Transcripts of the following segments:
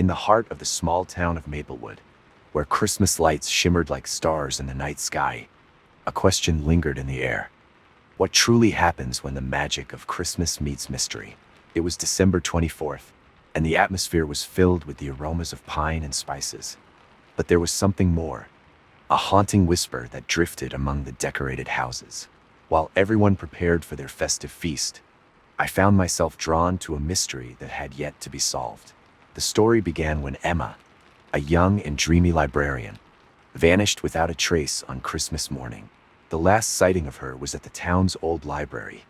in the heart of the small town of Maplewood, where Christmas lights shimmered like stars in the night sky, a question lingered in the air. What truly happens when the magic of Christmas meets mystery? It was December 24th, and the atmosphere was filled with the aromas of pine and spices. But there was something more, a haunting whisper that drifted among the decorated houses. While everyone prepared for their festive feast, I found myself drawn to a mystery that had yet to be solved. The story began when Emma, a young and dreamy librarian, vanished without a trace on Christmas morning. The last sighting of her was at the town's old library,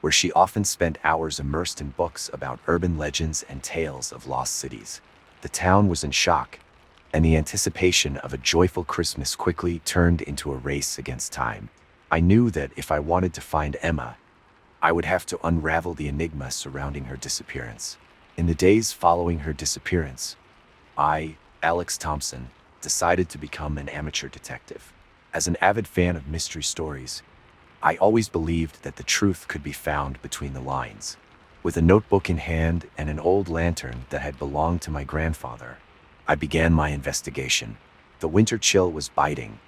where she often spent hours immersed in books about urban legends and tales of lost cities. The town was in shock, and the anticipation of a joyful Christmas quickly turned into a race against time. I knew that if I wanted to find Emma, I would have to unravel the enigma surrounding her disappearance. In the days following her disappearance, I, Alex Thompson, decided to become an amateur detective. As an avid fan of mystery stories, I always believed that the truth could be found between the lines. With a notebook in hand and an old lantern that had belonged to my grandfather, I began my investigation. The winter chill was biting,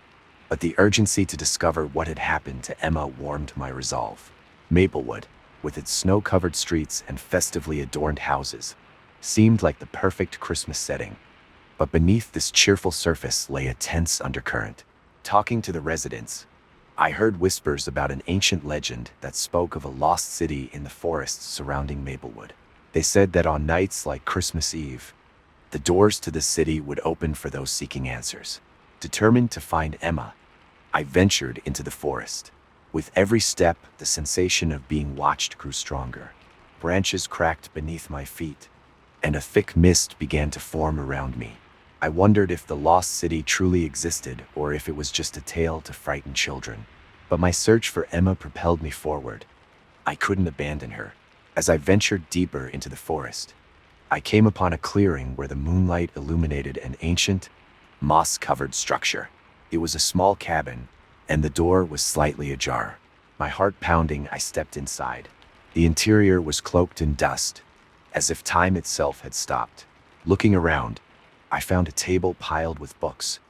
but the urgency to discover what had happened to Emma warmed my resolve. Maplewood, with its snow-covered streets and festively adorned houses, seemed like the perfect Christmas setting. But beneath this cheerful surface lay a tense undercurrent. Talking to the residents, I heard whispers about an ancient legend that spoke of a lost city in the forests surrounding Maplewood. They said that on nights like Christmas Eve, the doors to the city would open for those seeking answers. Determined to find Emma, I ventured into the forest. With every step, the sensation of being watched grew stronger. Branches cracked beneath my feet, and a thick mist began to form around me. I wondered if the lost city truly existed or if it was just a tale to frighten children. But my search for Emma propelled me forward. I couldn't abandon her. As I ventured deeper into the forest, I came upon a clearing where the moonlight illuminated an ancient, moss-covered structure. It was a small cabin, and the door was slightly ajar. My heart pounding, I stepped inside. The interior was cloaked in dust, as if time itself had stopped. Looking around, I found a table piled with books,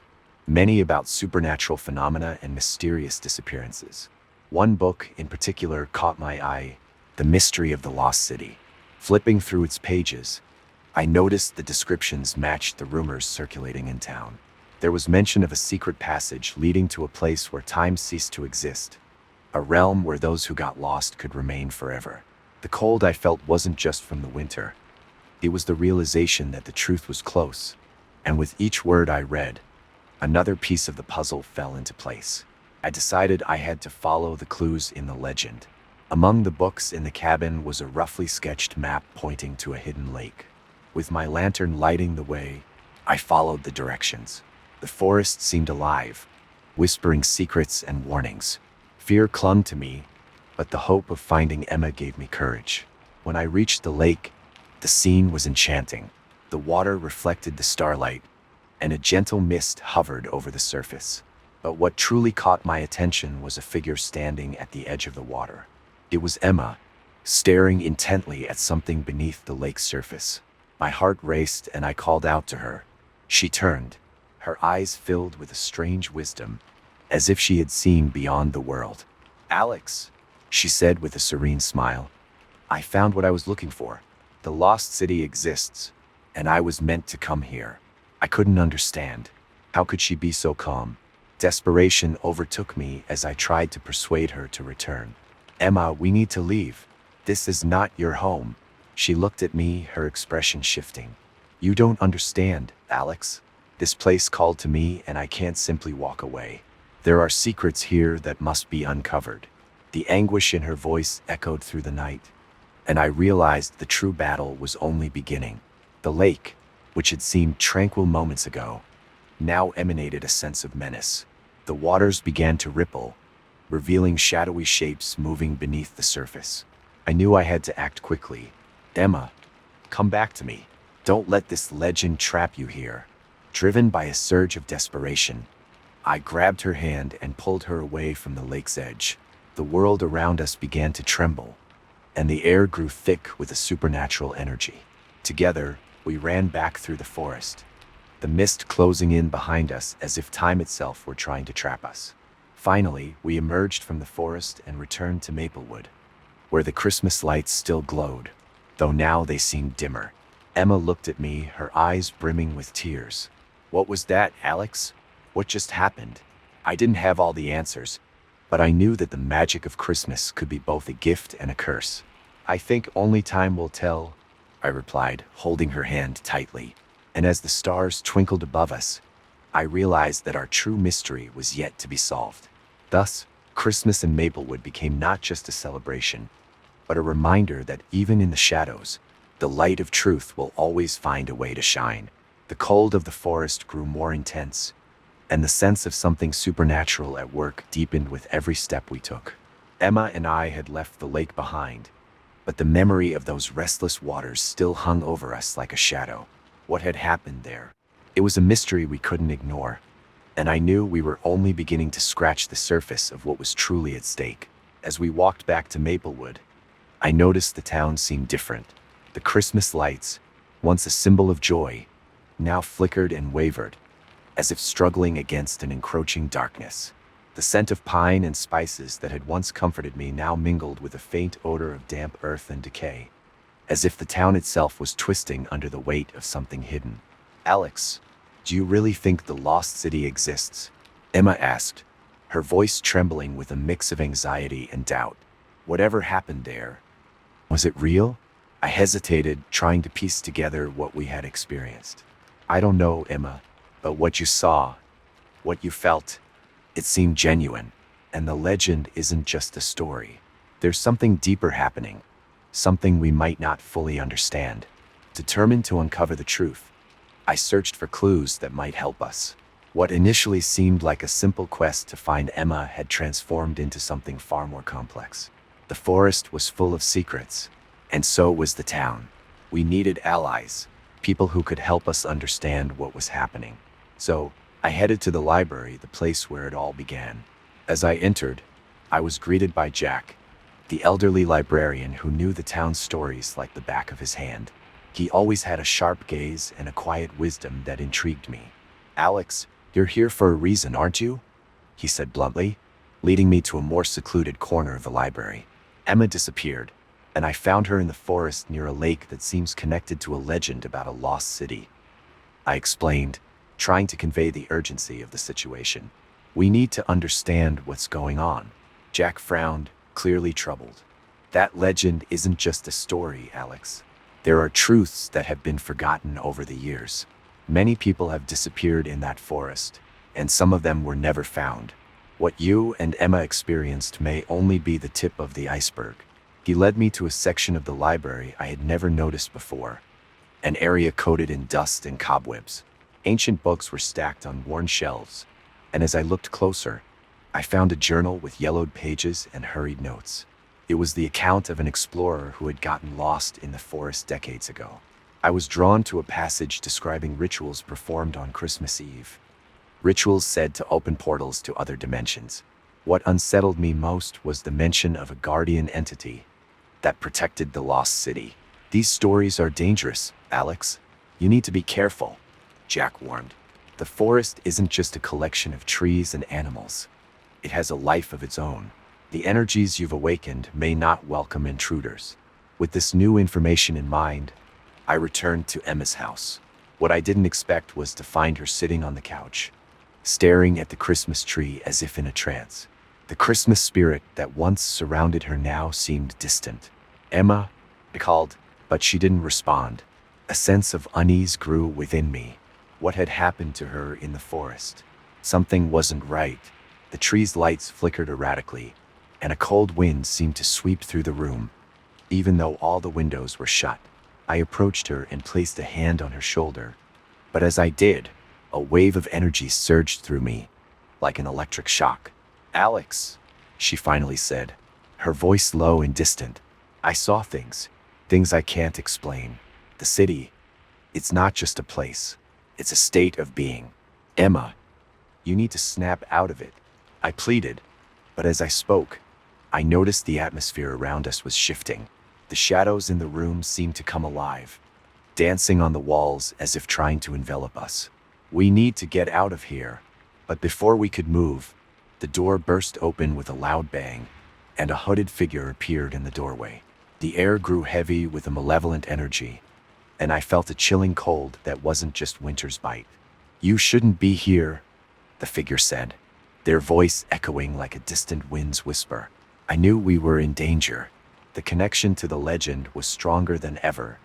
many about supernatural phenomena and mysterious disappearances. One book in particular caught my eye, The Mystery of the Lost City. Flipping through its pages, I noticed the descriptions matched the rumors circulating in town. There was mention of a secret passage leading to a place where time ceased to exist, a realm where those who got lost could remain forever. The cold I felt wasn't just from the winter. It was the realization that the truth was close, and with each word I read, another piece of the puzzle fell into place. I decided I had to follow the clues in the legend. Among the books in the cabin was a roughly sketched map pointing to a hidden lake. With my lantern lighting the way, I followed the directions. The forest seemed alive, whispering secrets and warnings. Fear clung to me, but the hope of finding Emma gave me courage. When I reached the lake, the scene was enchanting. The water reflected the starlight, and a gentle mist hovered over the surface. But what truly caught my attention was a figure standing at the edge of the water. It was Emma, staring intently at something beneath the lake's surface. My heart raced and I called out to her. She turned, her eyes filled with a strange wisdom, as if she had seen beyond the world. "Alex," she said with a serene smile, "I found what I was looking for. The lost city exists, and I was meant to come here." I couldn't understand. How could she be so calm? Desperation overtook me as I tried to persuade her to return. "Emma, we need to leave. This is not your home." She looked at me, her expression shifting. "You don't understand, Alex. This place called to me and I can't simply walk away. There are secrets here that must be uncovered." The anguish in her voice echoed through the night, and I realized the true battle was only beginning. The lake, which had seemed tranquil moments ago, now emanated a sense of menace. The waters began to ripple, revealing shadowy shapes moving beneath the surface. I knew I had to act quickly. "Emma, come back to me. Don't let this legend trap you here." Driven by a surge of desperation, I grabbed her hand and pulled her away from the lake's edge. The world around us began to tremble, and the air grew thick with a supernatural energy. Together, We ran back through the forest, the mist closing in behind us as if time itself were trying to trap us. Finally, we emerged from the forest and returned to Maplewood, where the Christmas lights still glowed, though now they seemed dimmer. Emma looked at me, her eyes brimming with tears. "What was that, Alex? What just happened?" I didn't have all the answers, but I knew that the magic of Christmas could be both a gift and a curse. "I think only time will tell," I replied, holding her hand tightly. And as the stars twinkled above us, I realized that our true mystery was yet to be solved. Thus, Christmas in Maplewood became not just a celebration, but a reminder that even in the shadows, the light of truth will always find a way to shine. The cold of the forest grew more intense, and the sense of something supernatural at work deepened with every step we took. Emma and I had left the lake behind, but the memory of those restless waters still hung over us like a shadow. What had happened there? It was a mystery we couldn't ignore, and I knew we were only beginning to scratch the surface of what was truly at stake. As we walked back to Maplewood, I noticed the town seemed different. The Christmas lights, once a symbol of joy, now flickered and wavered, as if struggling against an encroaching darkness. The scent of pine and spices that had once comforted me now mingled with a faint odor of damp earth and decay, as if the town itself was twisting under the weight of something hidden. "Alex, do you really think the lost city exists?" Emma asked, her voice trembling with a mix of anxiety and doubt. "Whatever happened there, was it real?" I hesitated, trying to piece together what we had experienced. "I don't know, Emma, but what you saw, what you felt, it seemed genuine. And the legend isn't just a story. There's something deeper happening, something we might not fully understand." Determined to uncover the truth, I searched for clues that might help us. What initially seemed like a simple quest to find Emma had transformed into something far more complex. The forest was full of secrets, and so was the town. We needed allies, people who could help us understand what was happening. So I headed to the library, the place where it all began. As I entered, I was greeted by Jack, the elderly librarian who knew the town's stories like the back of his hand. He always had a sharp gaze and a quiet wisdom that intrigued me. "Alex, you're here for a reason, aren't you?" he said bluntly, leading me to a more secluded corner of the library. Emma disappeared, and I found her in the forest near a lake that seems connected to a legend about a lost city. I explained, trying to convey the urgency of the situation. "We need to understand what's going on." Jack frowned, clearly troubled. "That legend isn't just a story, Alex. There are truths that have been forgotten over the years. Many people have disappeared in that forest, and some of them were never found. What you and Emma experienced may only be the tip of the iceberg." He led me to a section of the library I had never noticed before, an area coated in dust and cobwebs. Ancient books were stacked on worn shelves, and as I looked closer, I found a journal with yellowed pages and hurried notes. It was the account of an explorer who had gotten lost in the forest decades ago. I was drawn to a passage describing rituals performed on Christmas Eve. Rituals said to open portals to other dimensions. What unsettled me most was the mention of a guardian entity that protected the lost city. "These stories are dangerous, Alex. You need to be careful," Jack warned. "The forest isn't just a collection of trees and animals. It has a life of its own. The energies you've awakened may not welcome intruders." With this new information in mind, I returned to Emma's house. What I didn't expect was to find her sitting on the couch, staring at the Christmas tree as if in a trance. The Christmas spirit that once surrounded her now seemed distant. "Emma," I called, but she didn't respond. A sense of unease grew within me. What had happened to her in the forest? Something wasn't right. The tree's lights flickered erratically, and a cold wind seemed to sweep through the room, even though all the windows were shut. I approached her and placed a hand on her shoulder, but as I did, a wave of energy surged through me, like an electric shock. "Alex," she finally said, her voice low and distant. "I saw things I can't explain. The city, it's not just a place, it's a state of being. Emma, you need to snap out of it," I pleaded, but as I spoke, I noticed the atmosphere around us was shifting. The shadows in the room seemed to come alive, dancing on the walls as if trying to envelop us. We need to get out of here. But before we could move, the door burst open with a loud bang, and a hooded figure appeared in the doorway. The air grew heavy with a malevolent energy, and I felt a chilling cold that wasn't just winter's bite. "You shouldn't be here," the figure said, their voice echoing like a distant wind's whisper. I knew we were in danger. The connection to the legend was stronger than ever,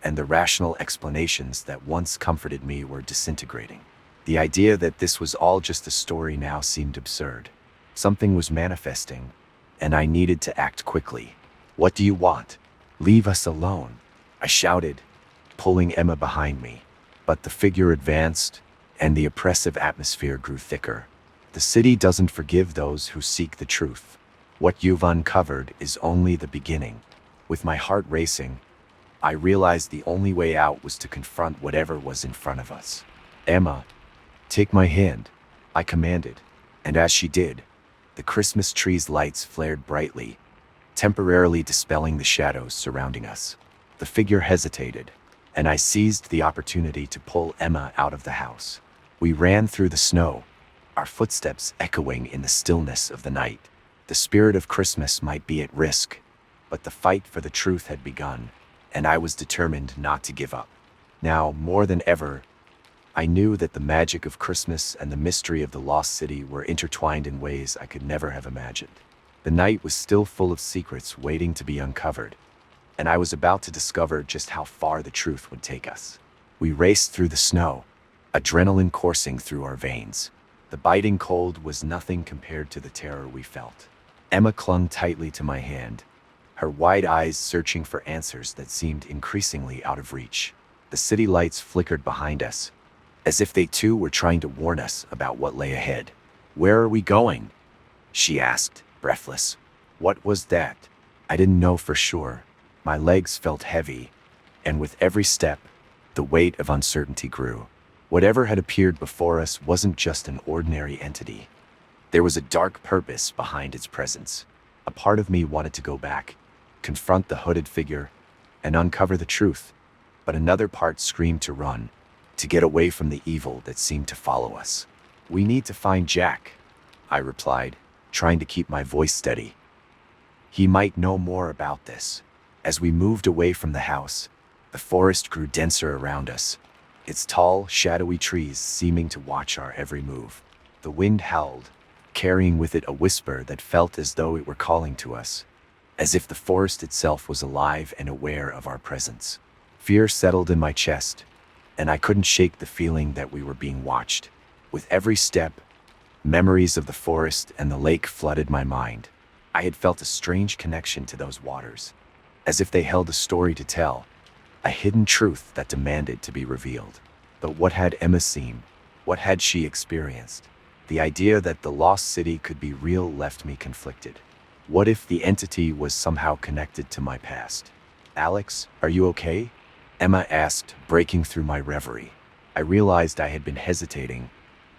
and the rational explanations that once comforted me were disintegrating. The idea that this was all just a story now seemed absurd. Something was manifesting, and I needed to act quickly. "What do you want? Leave us alone," I shouted, pulling Emma behind me. But the figure advanced, and the oppressive atmosphere grew thicker. The city doesn't forgive those who seek the truth. What you've uncovered is only the beginning. With my heart racing, I realized the only way out was to confront whatever was in front of us. "Emma, take my hand," I commanded, and as she did, the Christmas tree's lights flared brightly, temporarily dispelling the shadows surrounding us. The figure hesitated, and I seized the opportunity to pull Emma out of the house. We ran through the snow, our footsteps echoing in the stillness of the night. The spirit of Christmas might be at risk, but the fight for the truth had begun, and I was determined not to give up. Now, more than ever, I knew that the magic of Christmas and the mystery of the lost city were intertwined in ways I could never have imagined. The night was still full of secrets waiting to be uncovered, and I was about to discover just how far the truth would take us. We raced through the snow, adrenaline coursing through our veins. The biting cold was nothing compared to the terror we felt. Emma clung tightly to my hand, her wide eyes searching for answers that seemed increasingly out of reach. The city lights flickered behind us, as if they too were trying to warn us about what lay ahead. "Where are we going?" she asked, breathless. "What was that?" I didn't know for sure. My legs felt heavy, and with every step, the weight of uncertainty grew. Whatever had appeared before us wasn't just an ordinary entity. There was a dark purpose behind its presence. A part of me wanted to go back, confront the hooded figure, and uncover the truth. But another part screamed to run, to get away from the evil that seemed to follow us. "We need to find Jack," I replied, trying to keep my voice steady. "He might know more about this." As we moved away from the house, the forest grew denser around us, its tall, shadowy trees seeming to watch our every move. The wind howled, carrying with it a whisper that felt as though it were calling to us, as if the forest itself was alive and aware of our presence. Fear settled in my chest, and I couldn't shake the feeling that we were being watched. With every step, memories of the forest and the lake flooded my mind. I had felt a strange connection to those waters, as if they held a story to tell, a hidden truth that demanded to be revealed. But what had Emma seen? What had she experienced? The idea that the lost city could be real left me conflicted. What if the entity was somehow connected to my past? "Alex, are you okay?" Emma asked, breaking through my reverie. I realized I had been hesitating,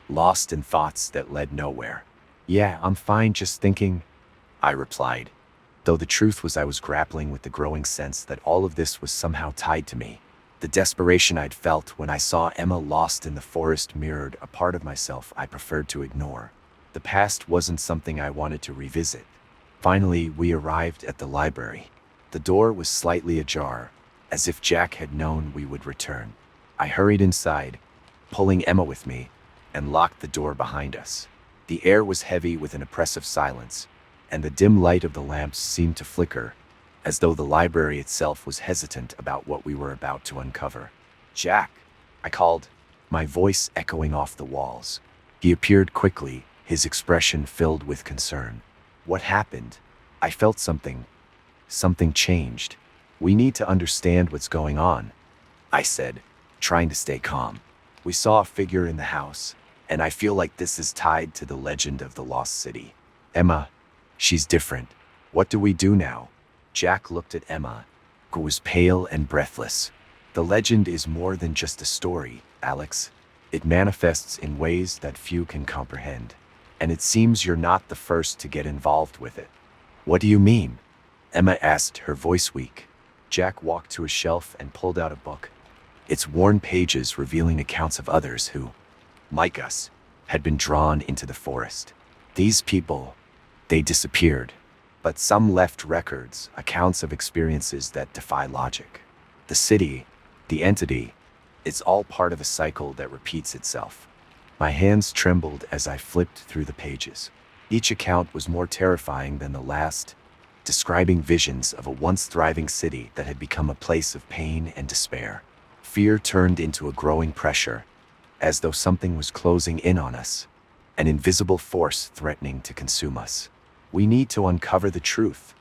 lost in thoughts that led nowhere. "Yeah, I'm fine, just thinking," I replied, though the truth was I was grappling with the growing sense that all of this was somehow tied to me. The desperation I'd felt when I saw Emma lost in the forest mirrored a part of myself I preferred to ignore. The past wasn't something I wanted to revisit. Finally, we arrived at the library. The door was slightly ajar, as if Jack had known we would return. I hurried inside, pulling Emma with me, and locked the door behind us. The air was heavy with an oppressive silence, and the dim light of the lamps seemed to flicker, as though the library itself was hesitant about what we were about to uncover. "Jack," I called, my voice echoing off the walls. He appeared quickly, his expression filled with concern. "What happened?" I felt something. Something changed. "We need to understand what's going on," I said, trying to stay calm. "We saw a figure in the house, and I feel like this is tied to the legend of the lost city. Emma, she's different. What do we do now?" Jack looked at Emma, who was pale and breathless. "The legend is more than just a story, Alex. It manifests in ways that few can comprehend. And it seems you're not the first to get involved with it." "What do you mean?" Emma asked, her voice weak. Jack walked to a shelf and pulled out a book. its worn pages revealing accounts of others who, like us, had been drawn into the forest. These people, they disappeared, but some left records, accounts of experiences that defy logic. The city, the entity, it's all part of a cycle that repeats itself. My hands trembled as I flipped through the pages. Each account was more terrifying than the last, describing visions of a once thriving city that had become a place of pain and despair. Fear turned into a growing pressure, as though something was closing in on us, an invisible force threatening to consume us. We need to uncover the truth,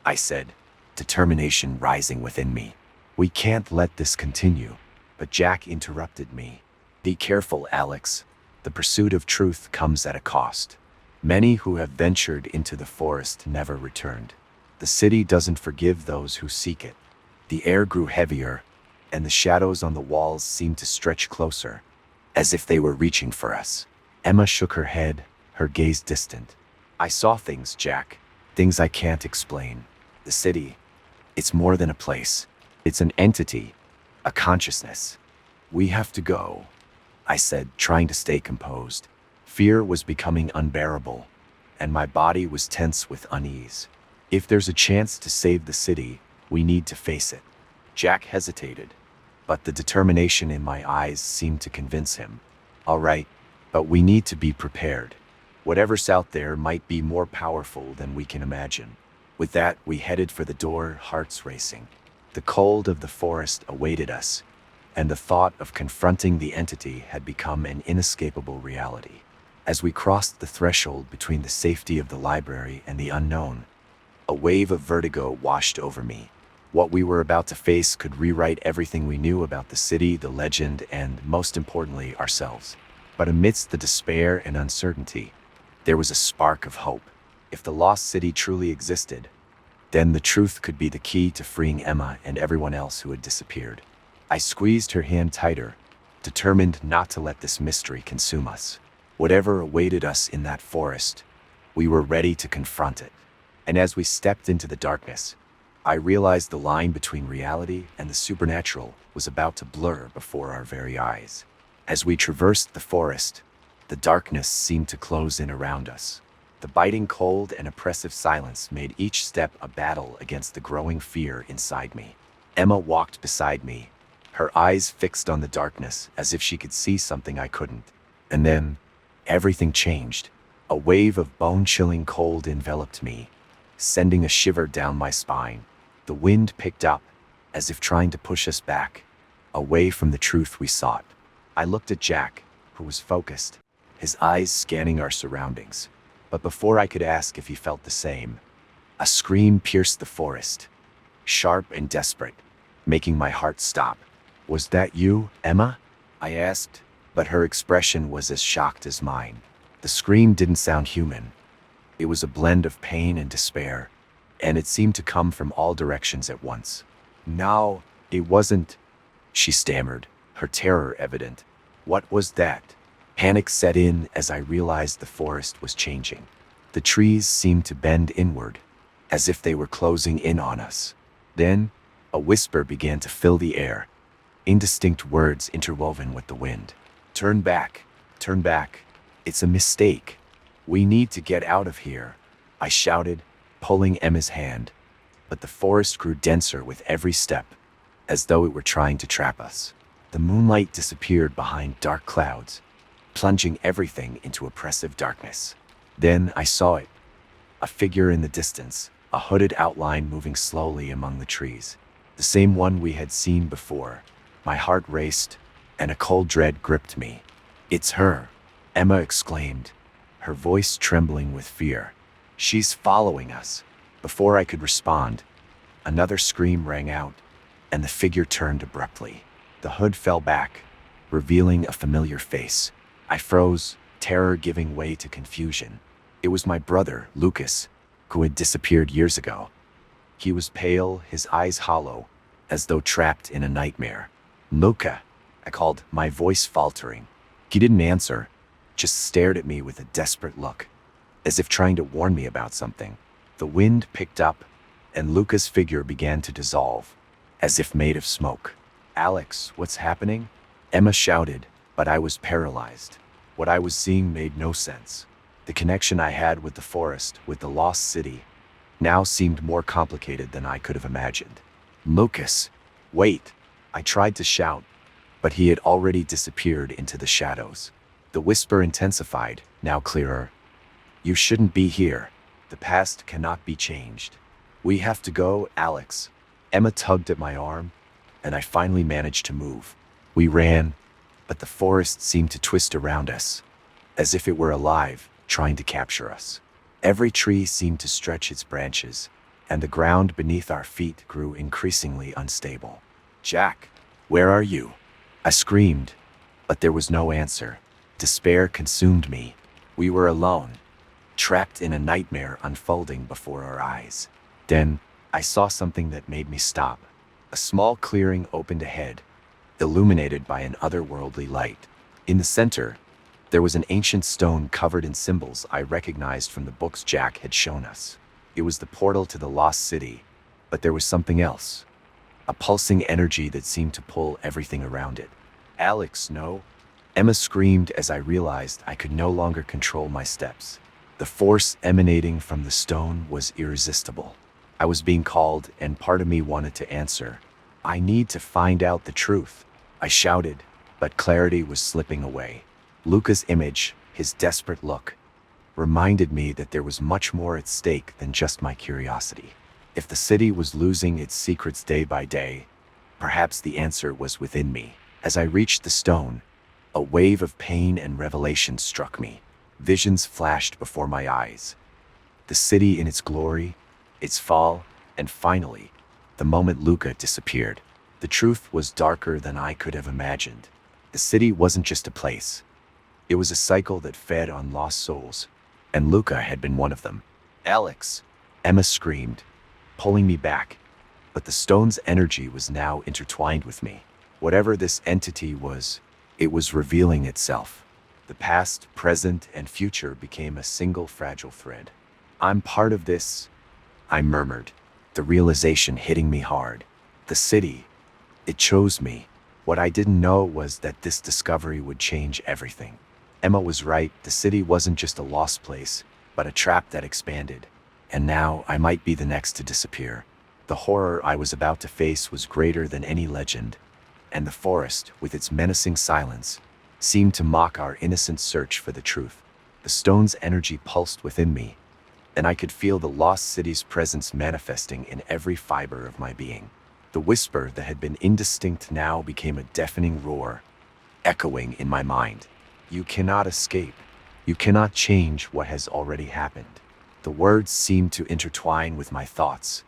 I said, determination rising within me. We can't let this continue. But Jack interrupted me. Be careful, Alex. The pursuit of truth comes at a cost. Many who have ventured into the forest never returned. The city doesn't forgive those who seek it. The air grew heavier, and the shadows on the walls seemed to stretch closer, as if they were reaching for us. Emma shook her head, her gaze distant. I saw things, Jack. Things I can't explain. The city, it's more than a place. It's an entity, a consciousness. We have to go, I said, trying to stay composed. Fear was becoming unbearable, and my body was tense with unease. If there's a chance to save the city, we need to face it. Jack hesitated, but the determination in my eyes seemed to convince him. All right, but we need to be prepared. Whatever's out there might be more powerful than we can imagine. With that, we headed for the door, hearts racing. The cold of the forest awaited us, and the thought of confronting the entity had become an inescapable reality. As we crossed the threshold between the safety of the library and the unknown, a wave of vertigo washed over me. What we were about to face could rewrite everything we knew about the city, the legend, and, most importantly, ourselves. But amidst the despair and uncertainty, there was a spark of hope. If the lost city truly existed, then the truth could be the key to freeing Emma and everyone else who had disappeared. I squeezed her hand tighter, determined not to let this mystery consume us. Whatever awaited us in that forest, we were ready to confront it. And as we stepped into the darkness, I realized the line between reality and the supernatural was about to blur before our very eyes. As we traversed the forest, the darkness seemed to close in around us. The biting cold and oppressive silence made each step a battle against the growing fear inside me. Emma walked beside me, her eyes fixed on the darkness as if she could see something I couldn't. And then, everything changed. A wave of bone-chilling cold enveloped me, sending a shiver down my spine. The wind picked up, as if trying to push us back, away from the truth we sought. I looked at Jack, who was focused, his eyes scanning our surroundings. But before I could ask if he felt the same, a scream pierced the forest, sharp and desperate, making my heart stop. Was that you, Emma? I asked, but her expression was as shocked as mine. The scream didn't sound human. It was a blend of pain and despair, and it seemed to come from all directions at once. No, it wasn't, she stammered, her terror evident. What was that? Panic set in as I realized the forest was changing. The trees seemed to bend inward, as if they were closing in on us. Then, a whisper began to fill the air, indistinct words interwoven with the wind. Turn back, it's a mistake. We need to get out of here, I shouted, pulling Emma's hand. But the forest grew denser with every step, as though it were trying to trap us. The moonlight disappeared behind dark clouds, plunging everything into oppressive darkness. Then I saw it, a figure in the distance, a hooded outline moving slowly among the trees. The same one we had seen before. My heart raced, and a cold dread gripped me. It's her, Emma exclaimed, her voice trembling with fear. She's following us. Before I could respond, another scream rang out, and the figure turned abruptly. The hood fell back, revealing a familiar face. I froze, terror giving way to confusion. It was my brother, Lucas, who had disappeared years ago. He was pale, his eyes hollow, as though trapped in a nightmare. Luca, I called, my voice faltering. He didn't answer, just stared at me with a desperate look, as if trying to warn me about something. The wind picked up, and Luca's figure began to dissolve, as if made of smoke. Alex, what's happening? Emma shouted, but I was paralyzed. What I was seeing made no sense. The connection I had with the forest, with the lost city, now seemed more complicated than I could have imagined. Lucas, wait! I tried to shout, but he had already disappeared into the shadows. The whisper intensified, now clearer. You shouldn't be here. The past cannot be changed. We have to go, Alex. Emma tugged at my arm, and I finally managed to move. We ran, but the forest seemed to twist around us, as if it were alive, trying to capture us. Every tree seemed to stretch its branches, and the ground beneath our feet grew increasingly unstable. Jack, where are you? I screamed, but there was no answer. Despair consumed me. We were alone, trapped in a nightmare unfolding before our eyes. Then, I saw something that made me stop. A small clearing opened ahead, illuminated by an otherworldly light. In the center, there was an ancient stone covered in symbols I recognized from the books Jack had shown us. It was the portal to the lost city, but there was something else. A pulsing energy that seemed to pull everything around it. Alex, no! Emma screamed as I realized I could no longer control my steps. The force emanating from the stone was irresistible. I was being called, and part of me wanted to answer. I need to find out the truth, I shouted, but clarity was slipping away. Luca's image, his desperate look, reminded me that there was much more at stake than just my curiosity. If the city was losing its secrets day by day, perhaps the answer was within me. As I reached the stone, a wave of pain and revelation struck me. Visions flashed before my eyes. The city in its glory, its fall, and finally, the moment Luca disappeared. The truth was darker than I could have imagined. The city wasn't just a place. It was a cycle that fed on lost souls, and Luca had been one of them. Alex, Emma screamed, pulling me back, but the stone's energy was now intertwined with me. Whatever this entity was, it was revealing itself. The past, present, and future became a single fragile thread. I'm part of this, I murmured, the realization hitting me hard. The city, it chose me. What I didn't know was that this discovery would change everything. Emma was right, the city wasn't just a lost place, but a trap that expanded. And now I might be the next to disappear. The horror I was about to face was greater than any legend, and the forest, with its menacing silence, seemed to mock our innocent search for the truth. The stone's energy pulsed within me, and I could feel the lost city's presence manifesting in every fiber of my being. The whisper that had been indistinct now became a deafening roar, echoing in my mind. You cannot escape. You cannot change what has already happened. The words seemed to intertwine with my thoughts,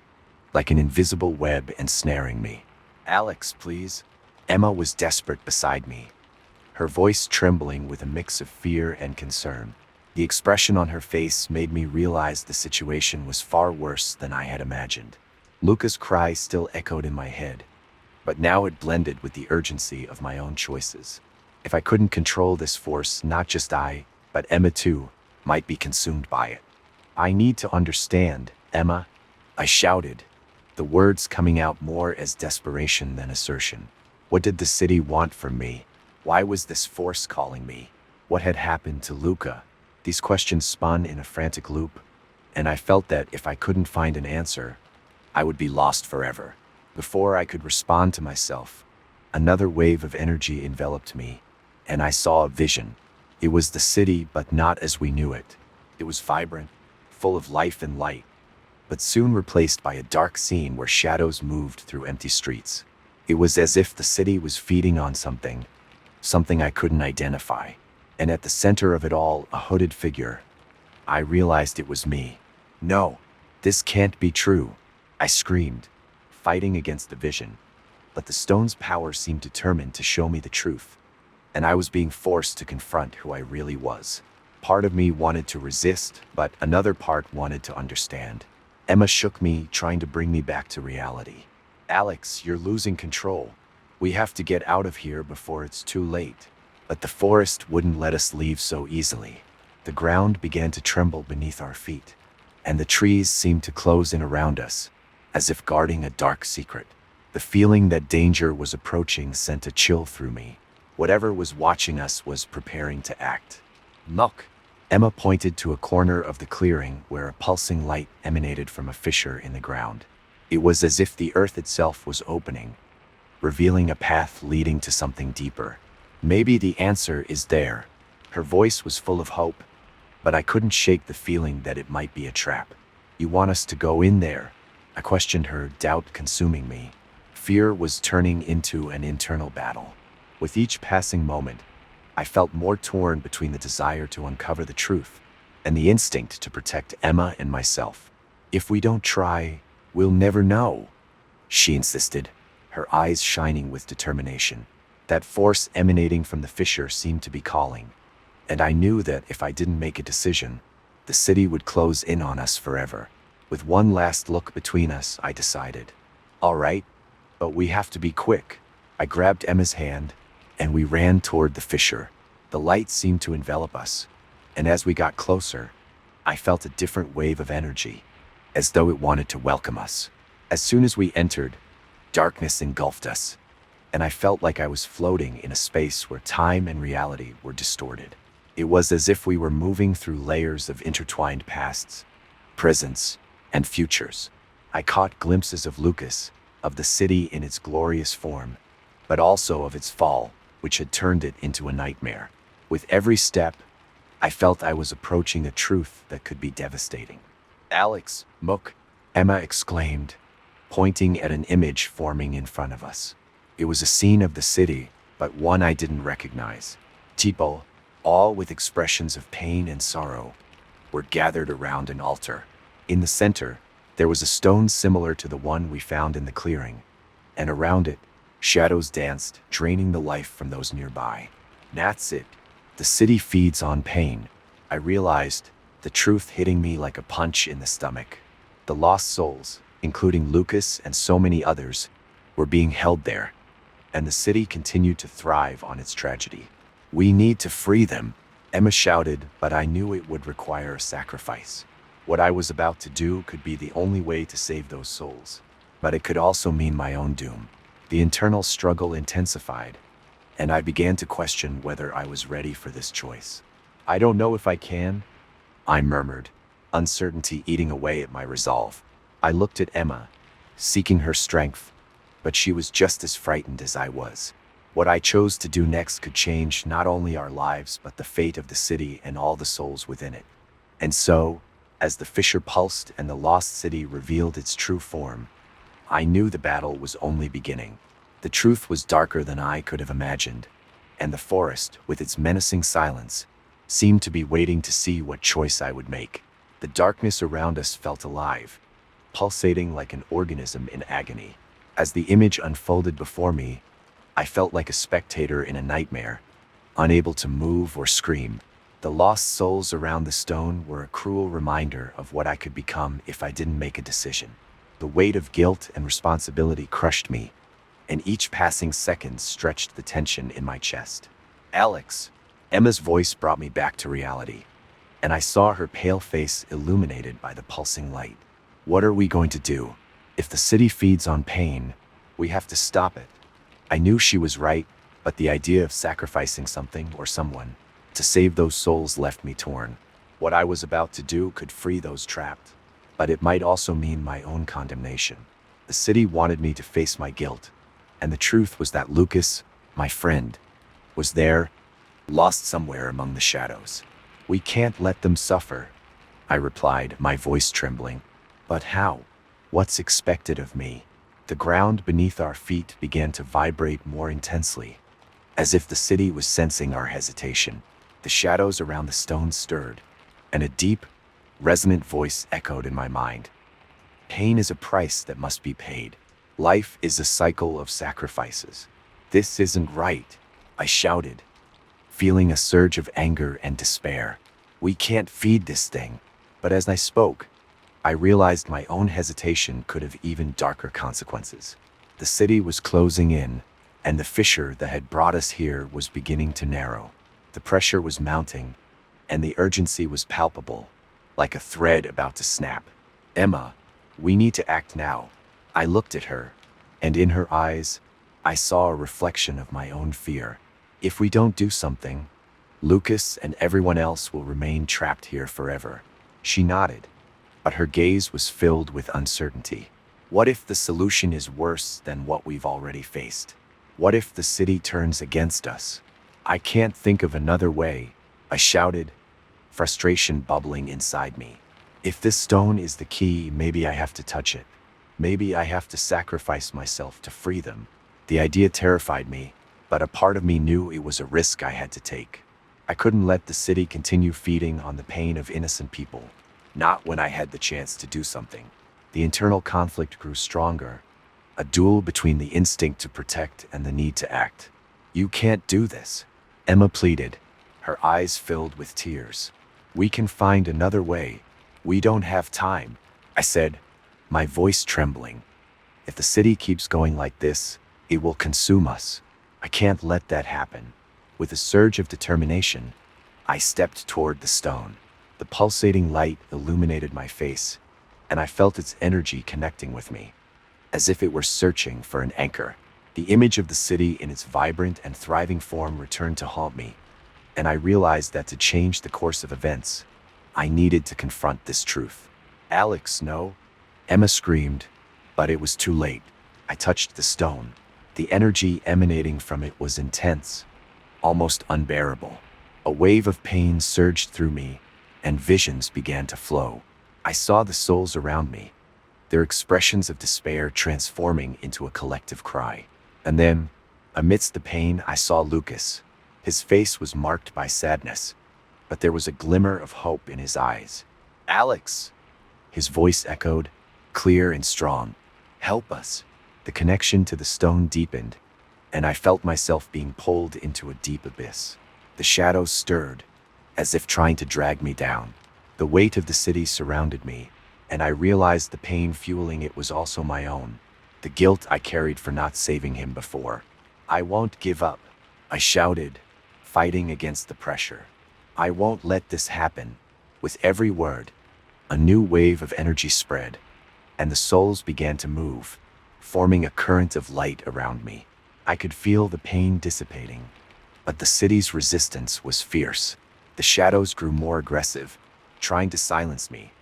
like an invisible web ensnaring me. Alex, please. Emma was desperate beside me, her voice trembling with a mix of fear and concern. The expression on her face made me realize the situation was far worse than I had imagined. Luca's cry still echoed in my head, but now it blended with the urgency of my own choices. If I couldn't control this force, not just I, but Emma too, might be consumed by it. I need to understand, Emma, I shouted, the words coming out more as desperation than assertion. What did the city want from me? Why was this force calling me? What had happened to Luca? These questions spun in a frantic loop, and I felt that if I couldn't find an answer, I would be lost forever. Before I could respond to myself, another wave of energy enveloped me, and I saw a vision. It was the city, but not as we knew it. It was vibrant, full of life and light, but soon replaced by a dark scene where shadows moved through empty streets. It was as if the city was feeding on something I couldn't identify. And at the center of it all, a hooded figure. I realized it was me. No, this can't be true, I screamed, fighting against the vision. But the stone's power seemed determined to show me the truth, and I was being forced to confront who I really was. Part of me wanted to resist, but another part wanted to understand. Emma shook me, trying to bring me back to reality. Alex, you're losing control. We have to get out of here before it's too late. But the forest wouldn't let us leave so easily. The ground began to tremble beneath our feet, and the trees seemed to close in around us, as if guarding a dark secret. The feeling that danger was approaching sent a chill through me. Whatever was watching us was preparing to act. Look! Emma pointed to a corner of the clearing where a pulsing light emanated from a fissure in the ground. It was as if the earth itself was opening, revealing a path leading to something deeper. Maybe the answer is there. Her voice was full of hope, but I couldn't shake the feeling that it might be a trap. You want us to go in there? I questioned her, doubt consuming me. Fear was turning into an internal battle. With each passing moment, I felt more torn between the desire to uncover the truth and the instinct to protect Emma and myself. If we don't try, we'll never know, she insisted, her eyes shining with determination. That force emanating from the fissure seemed to be calling, and I knew that if I didn't make a decision, the city would close in on us forever. With one last look between us, I decided, all right, but we have to be quick. I grabbed Emma's hand, and we ran toward the fissure. The light seemed to envelop us, and as we got closer, I felt a different wave of energy, as though it wanted to welcome us. As soon as we entered, darkness engulfed us, and I felt like I was floating in a space where time and reality were distorted. It was as if we were moving through layers of intertwined pasts, presents, and futures. I caught glimpses of Lucas, of the city in its glorious form, but also of its fall, which had turned it into a nightmare. With every step, I felt I was approaching a truth that could be devastating. Alex, look, Emma exclaimed, pointing at an image forming in front of us. It was a scene of the city, but one I didn't recognize. People, all with expressions of pain and sorrow, were gathered around an altar. In the center, there was a stone similar to the one we found in the clearing, and around it, shadows danced, draining the life from those nearby. That's it. The city feeds on pain. I realized, the truth hitting me like a punch in the stomach. The lost souls, including Lucas and so many others, were being held there, and the city continued to thrive on its tragedy. We need to free them, Emma shouted, but I knew it would require a sacrifice. What I was about to do could be the only way to save those souls, but it could also mean my own doom. The internal struggle intensified, and I began to question whether I was ready for this choice. I don't know if I can, I murmured, uncertainty eating away at my resolve. I looked at Emma, seeking her strength, but she was just as frightened as I was. What I chose to do next could change not only our lives, but the fate of the city and all the souls within it. And so, as the fissure pulsed and the lost city revealed its true form, I knew the battle was only beginning. The truth was darker than I could have imagined, and the forest, with its menacing silence, seemed to be waiting to see what choice I would make. The darkness around us felt alive, pulsating like an organism in agony. As the image unfolded before me, I felt like a spectator in a nightmare, unable to move or scream. The lost souls around the stone were a cruel reminder of what I could become if I didn't make a decision. The weight of guilt and responsibility crushed me, and each passing second stretched the tension in my chest. Alex, Emma's voice brought me back to reality, and I saw her pale face illuminated by the pulsing light. What are we going to do? If the city feeds on pain, we have to stop it. I knew she was right, but the idea of sacrificing something or someone to save those souls left me torn. What I was about to do could free those trapped, but it might also mean my own condemnation. The city wanted me to face my guilt, and the truth was that Lucas, my friend, was there, lost somewhere among the shadows. We can't let them suffer, I replied, my voice trembling. But how? What's expected of me? The ground beneath our feet began to vibrate more intensely, as if the city was sensing our hesitation. The shadows around the stone stirred, and a deep, resonant voice echoed in my mind. Pain is a price that must be paid. Life is a cycle of sacrifices. This isn't right, I shouted, feeling a surge of anger and despair. We can't feed this thing. But as I spoke, I realized my own hesitation could have even darker consequences. The city was closing in, and the fissure that had brought us here was beginning to narrow. The pressure was mounting, and the urgency was palpable, like a thread about to snap. Emma, we need to act now. I looked at her, and in her eyes, I saw a reflection of my own fear. If we don't do something, Lucas and everyone else will remain trapped here forever. She nodded, but her gaze was filled with uncertainty. What if the solution is worse than what we've already faced? What if the city turns against us? I can't think of another way, I shouted, frustration bubbling inside me. If this stone is the key, maybe I have to touch it. Maybe I have to sacrifice myself to free them. The idea terrified me, but a part of me knew it was a risk I had to take. I couldn't let the city continue feeding on the pain of innocent people, not when I had the chance to do something. The internal conflict grew stronger, a duel between the instinct to protect and the need to act. You can't do this, Emma pleaded, her eyes filled with tears. We can find another way. We don't have time, I said, my voice trembling. If the city keeps going like this, it will consume us. I can't let that happen. With a surge of determination, I stepped toward the stone. The pulsating light illuminated my face, and I felt its energy connecting with me, as if it were searching for an anchor. The image of the city in its vibrant and thriving form returned to haunt me, and I realized that to change the course of events, I needed to confront this truth. Alex, no, Emma screamed, but it was too late. I touched the stone. The energy emanating from it was intense, almost unbearable. A wave of pain surged through me, and visions began to flow. I saw the souls around me, their expressions of despair transforming into a collective cry. And then, amidst the pain, I saw Lucas. His face was marked by sadness, but there was a glimmer of hope in his eyes. Alex, his voice echoed, clear and strong. Help us. The connection to the stone deepened, and I felt myself being pulled into a deep abyss. The shadows stirred, as if trying to drag me down. The weight of the city surrounded me, and I realized the pain fueling it was also my own. The guilt I carried for not saving him before. I won't give up, I shouted, fighting against the pressure. I won't let this happen. With every word, a new wave of energy spread, and the souls began to move, forming a current of light around me. I could feel the pain dissipating, but the city's resistance was fierce. The shadows grew more aggressive, trying to silence me,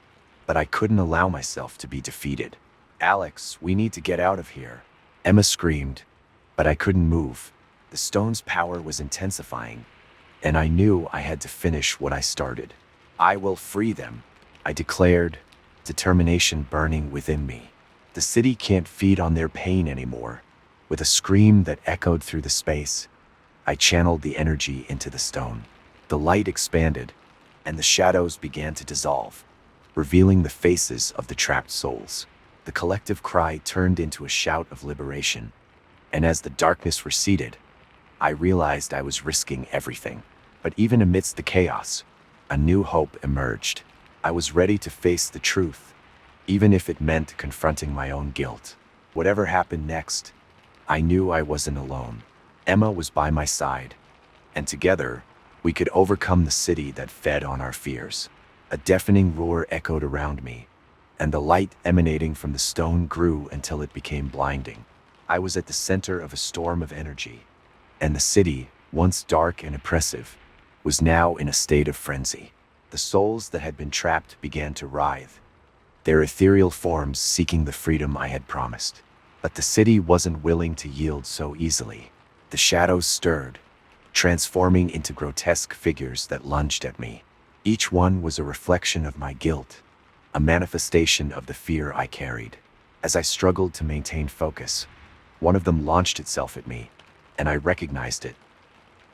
but I couldn't allow myself to be defeated. Alex, we need to get out of here, Emma screamed, but I couldn't move. The stone's power was intensifying, and I knew I had to finish what I started. I will free them, I declared, determination burning within me. The city can't feed on their pain anymore. With a scream that echoed through the space, I channeled the energy into the stone. The light expanded, and the shadows began to dissolve, revealing the faces of the trapped souls. The collective cry turned into a shout of liberation, and as the darkness receded, I realized I was risking everything. But even amidst the chaos, a new hope emerged. I was ready to face the truth, even if it meant confronting my own guilt. Whatever happened next, I knew I wasn't alone. Emma was by my side, and together, we could overcome the city that fed on our fears. A deafening roar echoed around me, and the light emanating from the stone grew until it became blinding. I was at the center of a storm of energy, and the city, once dark and oppressive, was now in a state of frenzy. The souls that had been trapped began to writhe, their ethereal forms seeking the freedom I had promised. But the city wasn't willing to yield so easily. The shadows stirred, transforming into grotesque figures that lunged at me. Each one was a reflection of my guilt, a manifestation of the fear I carried. As I struggled to maintain focus, one of them launched itself at me, and I recognized it.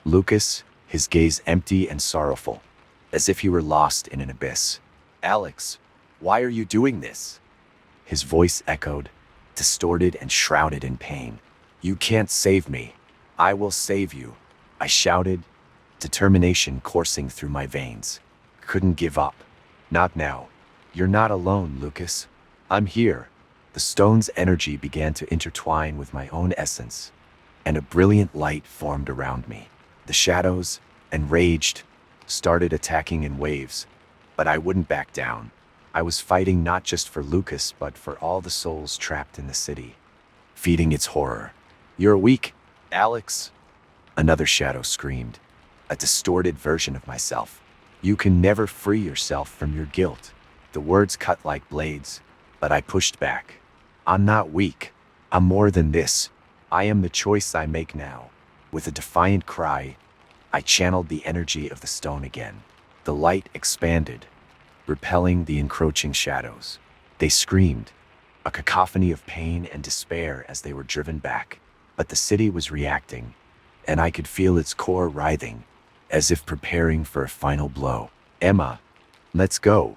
Lucas, his gaze empty and sorrowful, as if he were lost in an abyss. Alex, why are you doing this? His voice echoed, distorted and shrouded in pain. You can't save me. I will save you, I shouted, determination coursing through my veins. Couldn't give up. Not now. You're not alone, Lucas. I'm here. The stone's energy began to intertwine with my own essence, and a brilliant light formed around me. The shadows, enraged, started attacking in waves, but I wouldn't back down. I was fighting not just for Lucas, but for all the souls trapped in the city. feeding its horror. "You're weak, Alex," another shadow screamed, a distorted version of myself. "You can never free yourself from your guilt." The words cut like blades, but I pushed back. "I'm not weak. I'm more than this. I am the choice I make now." With a defiant cry, I channeled the energy of the stone again. The light expanded, repelling the encroaching shadows. They screamed, a cacophony of pain and despair as they were driven back. But the city was reacting, and I could feel its core writhing, as if preparing for a final blow. "Emma, let's go,"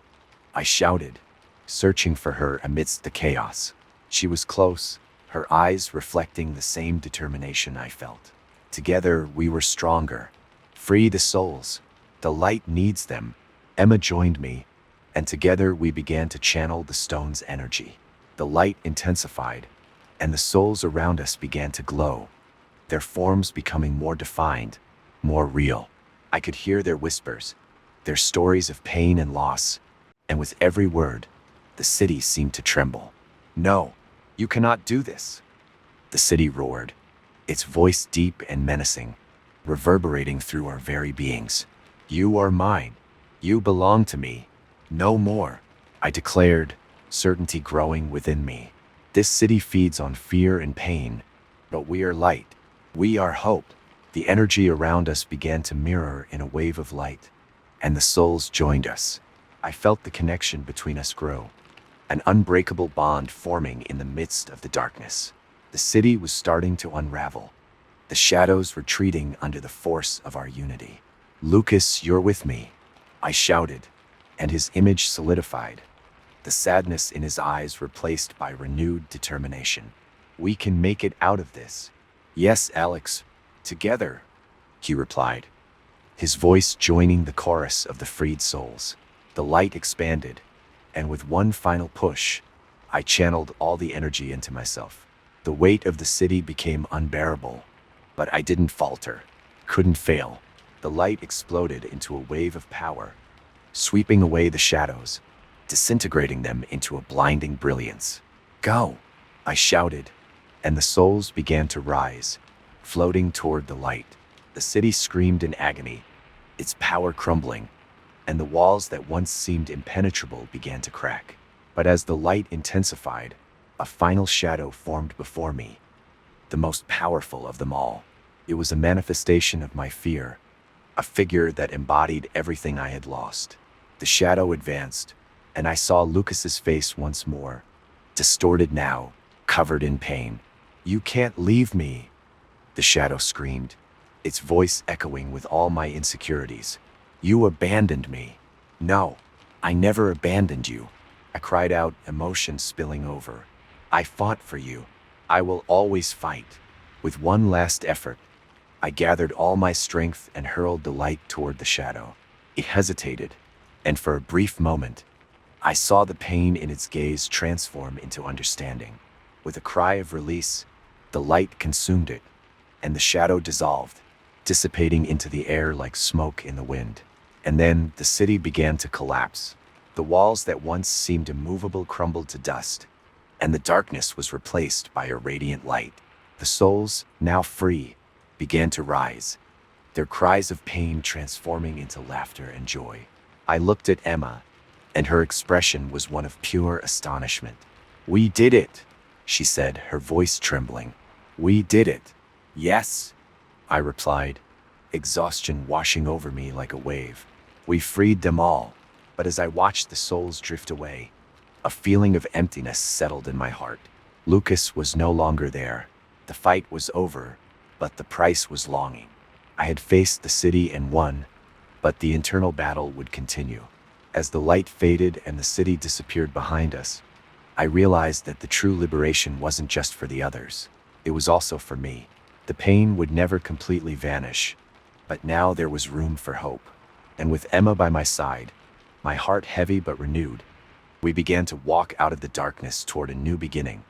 I shouted, searching for her amidst the chaos. She was close, her eyes reflecting the same determination I felt. Together, we were stronger. "Free the souls. The light needs them." Emma joined me, and together we began to channel the stone's energy. The light intensified, and the souls around us began to glow, their forms becoming more defined, more real. I could hear their whispers, their stories of pain and loss, and with every word, the city seemed to tremble. "No, you cannot do this," the city roared, its voice deep and menacing, reverberating through our very beings. "You are mine. You belong to me. No more," I declared, certainty growing within me. "This city feeds on fear and pain, but we are light. We are hope." The energy around us began to mirror in a wave of light, and the souls joined us. I felt the connection between us grow, an unbreakable bond forming in the midst of the darkness. The city was starting to unravel, the shadows retreating under the force of our unity. "Lucas, you're with me," I shouted, and his image solidified, the sadness in his eyes replaced by renewed determination. "We can make it out of this." "Yes, Alex, together," he replied, his voice joining the chorus of the freed souls. The light expanded, and with one final push, I channeled all the energy into myself. The weight of the city became unbearable, but I didn't falter, couldn't fail. The light exploded into a wave of power, sweeping away the shadows, disintegrating them into a blinding brilliance. "Go," I shouted, and the souls began to rise, floating toward the light. The city screamed in agony, its power crumbling, and the walls that once seemed impenetrable began to crack. But as the light intensified, a final shadow formed before me, the most powerful of them all. It was a manifestation of my fear, a figure that embodied everything I had lost. The shadow advanced, and I saw Lucas's face once more, distorted now, covered in pain. "You can't leave me," the shadow screamed, its voice echoing with all my insecurities. "You abandoned me." "No, I never abandoned you," I cried out, emotion spilling over. "I fought for you. I will always fight." With one last effort, I gathered all my strength and hurled the light toward the shadow. It hesitated, and for a brief moment, I saw the pain in its gaze transform into understanding. With a cry of release, the light consumed it, and the shadow dissolved, dissipating into the air like smoke in the wind. And then the city began to collapse. The walls that once seemed immovable crumbled to dust, and the darkness was replaced by a radiant light. The souls, now free, began to rise, their cries of pain transforming into laughter and joy. I looked at Emma, and her expression was one of pure astonishment. "We did it," she said, her voice trembling. "We did it." "Yes," I replied, exhaustion washing over me like a wave. "We freed them all." But as I watched the souls drift away, a feeling of emptiness settled in my heart. Lucas was no longer there. The fight was over, but the price was longing. I had faced the city and won, but the internal battle would continue. As the light faded and the city disappeared behind us, I realized that the true liberation wasn't just for the others. It was also for me. The pain would never completely vanish, but now there was room for hope. And with Emma by my side, my heart heavy but renewed, we began to walk out of the darkness toward a new beginning,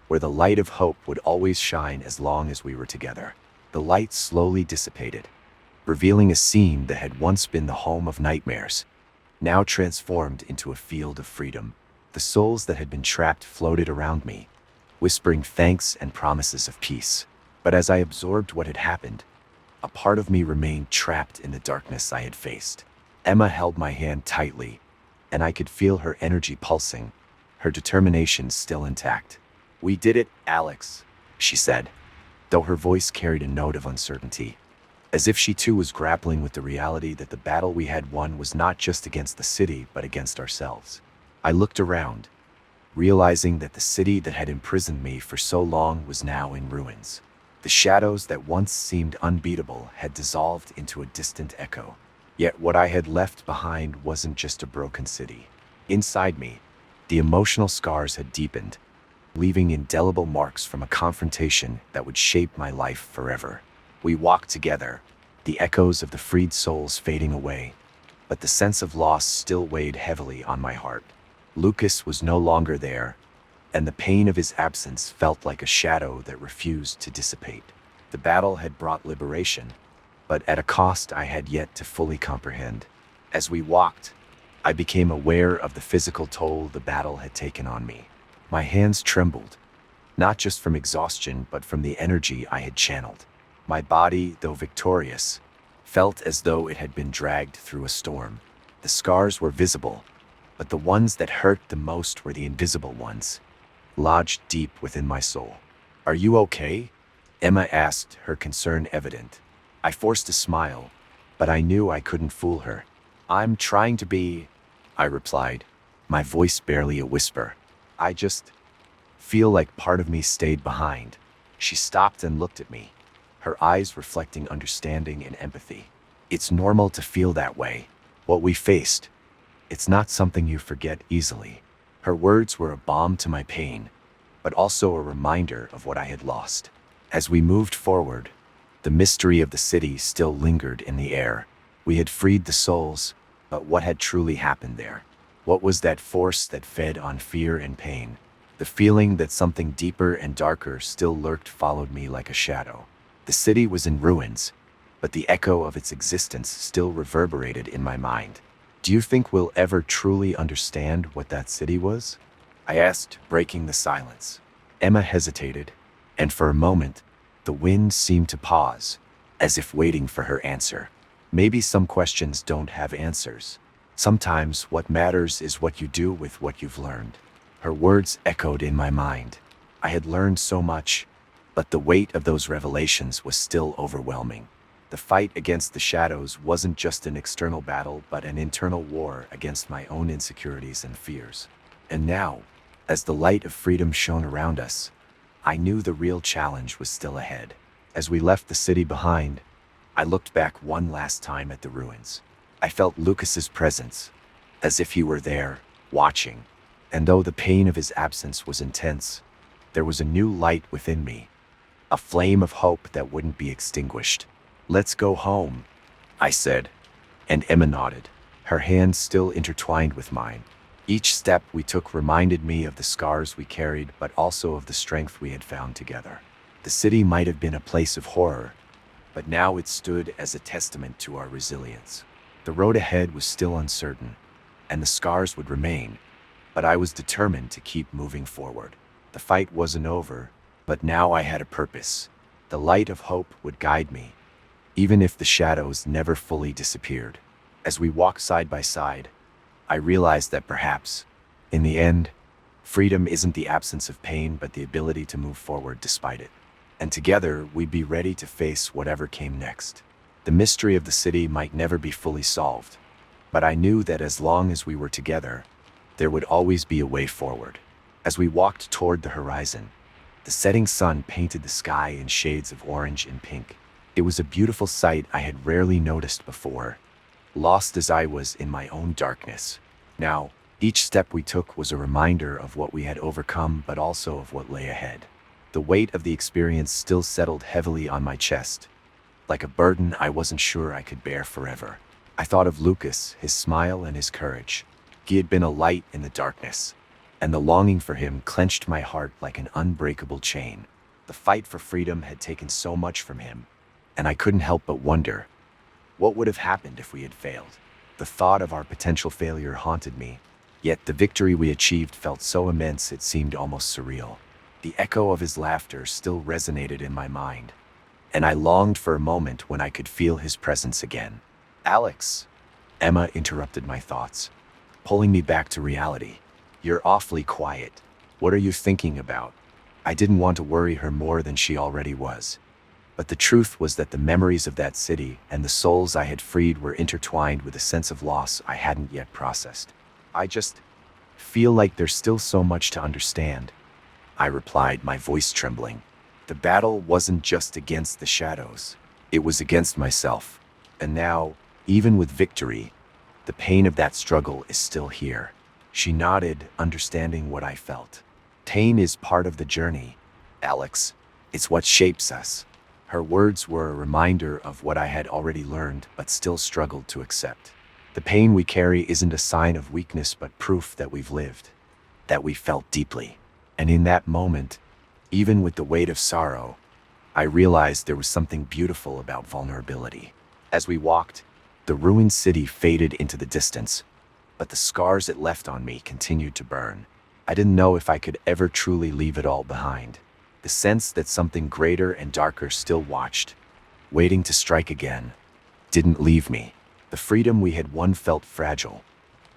where the light of hope would always shine as long as we were together. The light slowly dissipated, revealing a scene that had once been the home of nightmares, now transformed into a field of freedom. The souls that had been trapped floated around me, whispering thanks and promises of peace. But as I absorbed what had happened, a part of me remained trapped in the darkness I had faced. Emma held my hand tightly, and I could feel her energy pulsing, her determination still intact. "We did it, Alex," she said, though her voice carried a note of uncertainty, as if she too was grappling with the reality that the battle we had won was not just against the city, but against ourselves. I looked around, realizing that the city that had imprisoned me for so long was now in ruins. The shadows that once seemed unbeatable had dissolved into a distant echo. Yet what I had left behind wasn't just a broken city. Inside me, the emotional scars had deepened, leaving indelible marks from a confrontation that would shape my life forever. We walked together, the echoes of the freed souls fading away, but the sense of loss still weighed heavily on my heart. Lucas was no longer there, and the pain of his absence felt like a shadow that refused to dissipate. The battle had brought liberation, but at a cost I had yet to fully comprehend. As we walked, I became aware of the physical toll the battle had taken on me. My hands trembled, not just from exhaustion, but from the energy I had channeled. My body, though victorious, felt as though it had been dragged through a storm. The scars were visible, but the ones that hurt the most were the invisible ones, lodged deep within my soul. "Are you okay?" Emma asked, her concern evident. I forced a smile, but I knew I couldn't fool her. "I'm trying to be," I replied, my voice barely a whisper. "I just feel like part of me stayed behind." She stopped and looked at me, her eyes reflecting understanding and empathy. "It's normal to feel that way. What we faced, it's not something you forget easily." Her words were a balm to my pain, but also a reminder of what I had lost. As we moved forward, the mystery of the city still lingered in the air. We had freed the souls, but what had truly happened there? What was that force that fed on fear and pain? The feeling that something deeper and darker still lurked followed me like a shadow. The city was in ruins, but the echo of its existence still reverberated in my mind. "Do you think we'll ever truly understand what that city was?" I asked, breaking the silence. Emma hesitated, and for a moment, the wind seemed to pause, as if waiting for her answer. Maybe some questions don't have answers. Sometimes what matters is what you do with what you've learned. Her words echoed in my mind. I had learned so much, but the weight of those revelations was still overwhelming. The fight against the shadows wasn't just an external battle, but an internal war against my own insecurities and fears. And now, as the light of freedom shone around us, I knew the real challenge was still ahead. As we left the city behind, I looked back one last time at the ruins. I felt Lucas's presence, as if he were there, watching. And though the pain of his absence was intense, there was a new light within me, a flame of hope that wouldn't be extinguished. "Let's go home," I said, and Emma nodded, her hands still intertwined with mine. Each step we took reminded me of the scars we carried, but also of the strength we had found together. The city might have been a place of horror, but now it stood as a testament to our resilience. The road ahead was still uncertain, and the scars would remain, but I was determined to keep moving forward. The fight wasn't over, but now I had a purpose. The light of hope would guide me, even if the shadows never fully disappeared. As we walked side by side, I realized that perhaps, in the end, freedom isn't the absence of pain, but the ability to move forward despite it. And together, we'd be ready to face whatever came next. The mystery of the city might never be fully solved, but I knew that as long as we were together, there would always be a way forward. As we walked toward the horizon, the setting sun painted the sky in shades of orange and pink. It was a beautiful sight I had rarely noticed before, lost as I was in my own darkness. Now, each step we took was a reminder of what we had overcome, but also of what lay ahead. The weight of the experience still settled heavily on my chest, like a burden I wasn't sure I could bear forever. I thought of Lucas, his smile and his courage. He had been a light in the darkness, and the longing for him clenched my heart like an unbreakable chain. The fight for freedom had taken so much from him, and I couldn't help but wonder, what would have happened if we had failed? The thought of our potential failure haunted me, yet the victory we achieved felt so immense it seemed almost surreal. The echo of his laughter still resonated in my mind, and I longed for a moment when I could feel his presence again. Alex, Emma interrupted my thoughts, pulling me back to reality. You're awfully quiet. What are you thinking about? I didn't want to worry her more than she already was. But the truth was that the memories of that city and the souls I had freed were intertwined with a sense of loss I hadn't yet processed. I just feel like there's still so much to understand, I replied, my voice trembling. The battle wasn't just against the shadows. It was against myself. And now, even with victory, the pain of that struggle is still here. She nodded, understanding what I felt. Pain is part of the journey, Alex. It's what shapes us. Her words were a reminder of what I had already learned but still struggled to accept. The pain we carry isn't a sign of weakness but proof that we've lived, that we felt deeply. And in that moment, even with the weight of sorrow, I realized there was something beautiful about vulnerability. As we walked, the ruined city faded into the distance, but the scars it left on me continued to burn. I didn't know if I could ever truly leave it all behind. The sense that something greater and darker still watched, waiting to strike again, didn't leave me. The freedom we had won felt fragile,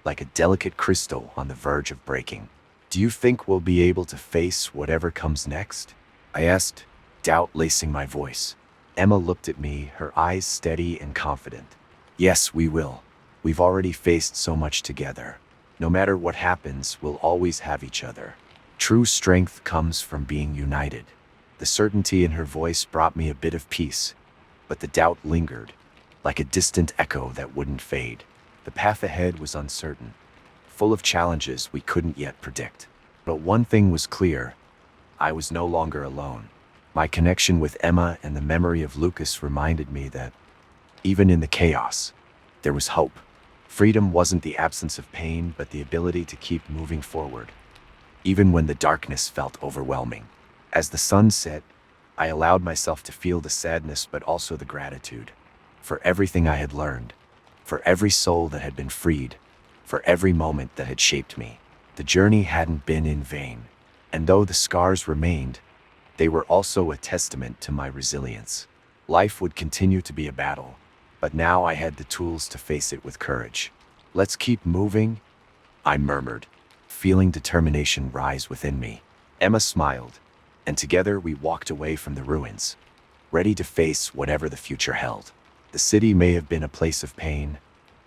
like a delicate crystal on the verge of breaking. Do you think we'll be able to face whatever comes next? I asked, doubt lacing my voice. Emma looked at me, her eyes steady and confident. Yes, we will. We've already faced so much together. No matter what happens, we'll always have each other. True strength comes from being united. The certainty in her voice brought me a bit of peace, but the doubt lingered, like a distant echo that wouldn't fade. The path ahead was uncertain, full of challenges we couldn't yet predict. But one thing was clear: I was no longer alone. My connection with Emma and the memory of Lucas reminded me that, even in the chaos, there was hope. Freedom wasn't the absence of pain, but the ability to keep moving forward, even when the darkness felt overwhelming. As the sun set, I allowed myself to feel the sadness but also the gratitude for everything I had learned, for every soul that had been freed, for every moment that had shaped me. The journey hadn't been in vain, and though the scars remained, they were also a testament to my resilience. Life would continue to be a battle, but now I had the tools to face it with courage. Let's keep moving, I murmured, feeling determination rise within me. Emma smiled, and together we walked away from the ruins, ready to face whatever the future held. The city may have been a place of pain,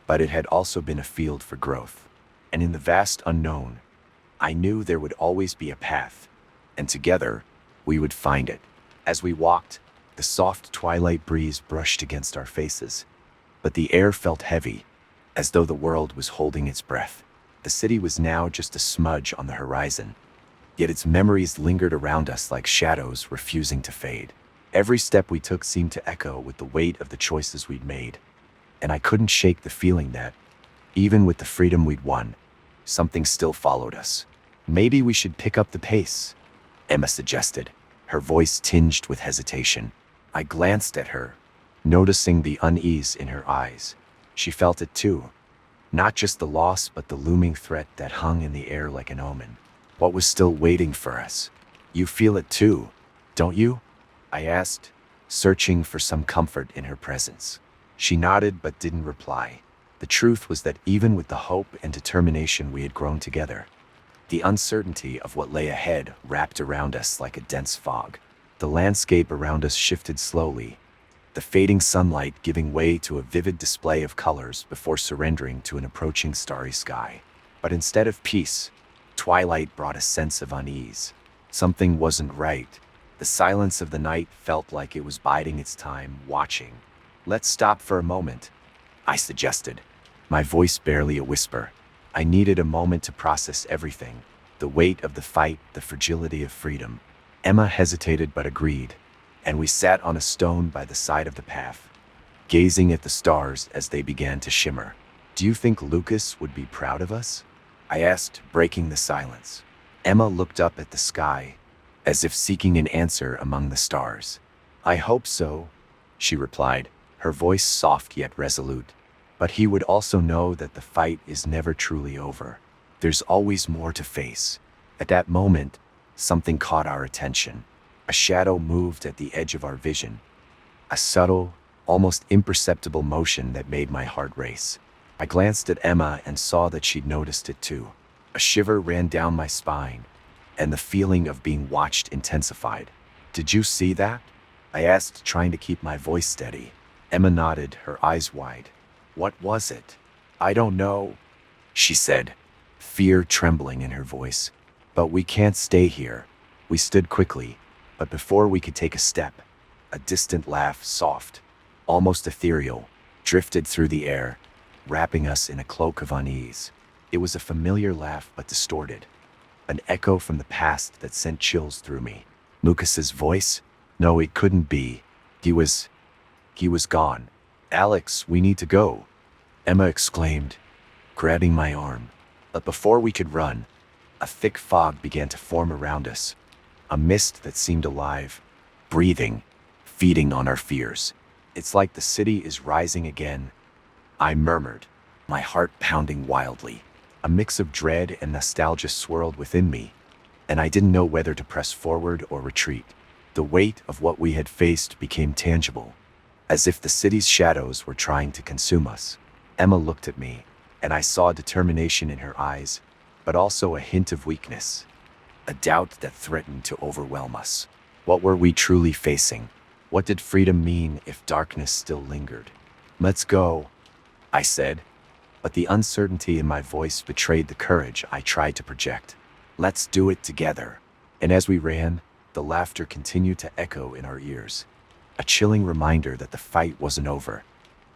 but it had also been a field for growth. And in the vast unknown, I knew there would always be a path, and together we would find it. As we walked, the soft twilight breeze brushed against our faces, but the air felt heavy, as though the world was holding its breath. The city was now just a smudge on the horizon, yet its memories lingered around us like shadows refusing to fade. Every step we took seemed to echo with the weight of the choices we'd made, and I couldn't shake the feeling that, even with the freedom we'd won, something still followed us. Maybe we should pick up the pace, Emma suggested, her voice tinged with hesitation. I glanced at her, noticing the unease in her eyes. She felt it too, not just the loss but the looming threat that hung in the air like an omen. What was still waiting for us? You feel it too, don't you? I asked, searching for some comfort in her presence. She nodded but didn't reply. The truth was that even with the hope and determination we had grown together, the uncertainty of what lay ahead wrapped around us like a dense fog. The landscape around us shifted slowly, the fading sunlight giving way to a vivid display of colors before surrendering to an approaching starry sky. But instead of peace, twilight brought a sense of unease. Something wasn't right. The silence of the night felt like it was biding its time, watching. Let's stop for a moment, I suggested, my voice barely a whisper. I needed a moment to process everything, the weight of the fight, the fragility of freedom. Emma hesitated but agreed, and we sat on a stone by the side of the path, gazing at the stars as they began to shimmer. Do you think Lucas would be proud of us? I asked, breaking the silence. Emma looked up at the sky, as if seeking an answer among the stars. I hope so, she replied, her voice soft yet resolute. But he would also know that the fight is never truly over. There's always more to face. At that moment, something caught our attention. A shadow moved at the edge of our vision, a subtle, almost imperceptible motion that made my heart race. I glanced at Emma and saw that she'd noticed it too. A shiver ran down my spine, and the feeling of being watched intensified. "Did you see that?" I asked, trying to keep my voice steady. Emma nodded, her eyes wide. "What was it?" "I don't know," she said, fear trembling in her voice. "But we can't stay here." We stood quickly, but before we could take a step, a distant laugh, soft, almost ethereal, drifted through the air, wrapping us in a cloak of unease. It was a familiar laugh, but distorted, an echo from the past that sent chills through me. Lucas's voice? No, it couldn't be. He was gone. "Alex, we need to go," Emma exclaimed, grabbing my arm. But before we could run, a thick fog began to form around us, a mist that seemed alive, breathing, feeding on our fears. "It's like the city is rising again," I murmured, my heart pounding wildly. A mix of dread and nostalgia swirled within me, and I didn't know whether to press forward or retreat. The weight of what we had faced became tangible, as if the city's shadows were trying to consume us. Emma looked at me, and I saw determination in her eyes, but also a hint of weakness, a doubt that threatened to overwhelm us. What were we truly facing? What did freedom mean if darkness still lingered? "Let's go," I said, but the uncertainty in my voice betrayed the courage I tried to project. "Let's do it together." And as we ran, the laughter continued to echo in our ears, a chilling reminder that the fight wasn't over,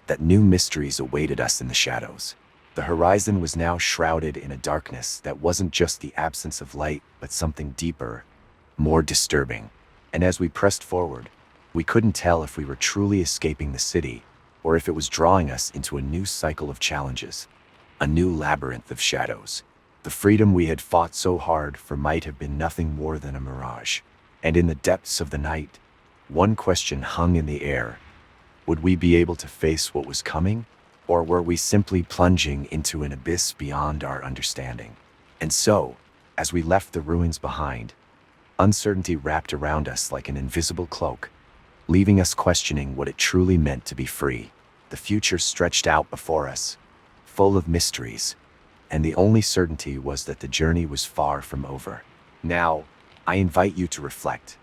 that new mysteries awaited us in the shadows. The horizon was now shrouded in a darkness that wasn't just the absence of light, but something deeper, more disturbing. And as we pressed forward, we couldn't tell if we were truly escaping the city, or if it was drawing us into a new cycle of challenges, a new labyrinth of shadows. The freedom we had fought so hard for might have been nothing more than a mirage. And in the depths of the night, one question hung in the air. Would we be able to face what was coming? Or were we simply plunging into an abyss beyond our understanding? And so, as we left the ruins behind, uncertainty wrapped around us like an invisible cloak, leaving us questioning what it truly meant to be free. The future stretched out before us, full of mysteries, and the only certainty was that the journey was far from over. Now, I invite you to reflect.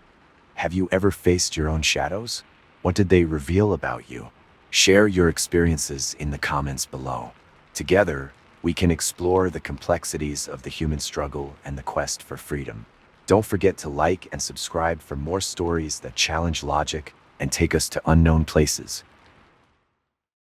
Have you ever faced your own shadows? What did they reveal about you? Share your experiences in the comments below. Together, we can explore the complexities of the human struggle and the quest for freedom. Don't forget to like and subscribe for more stories that challenge logic and take us to unknown places.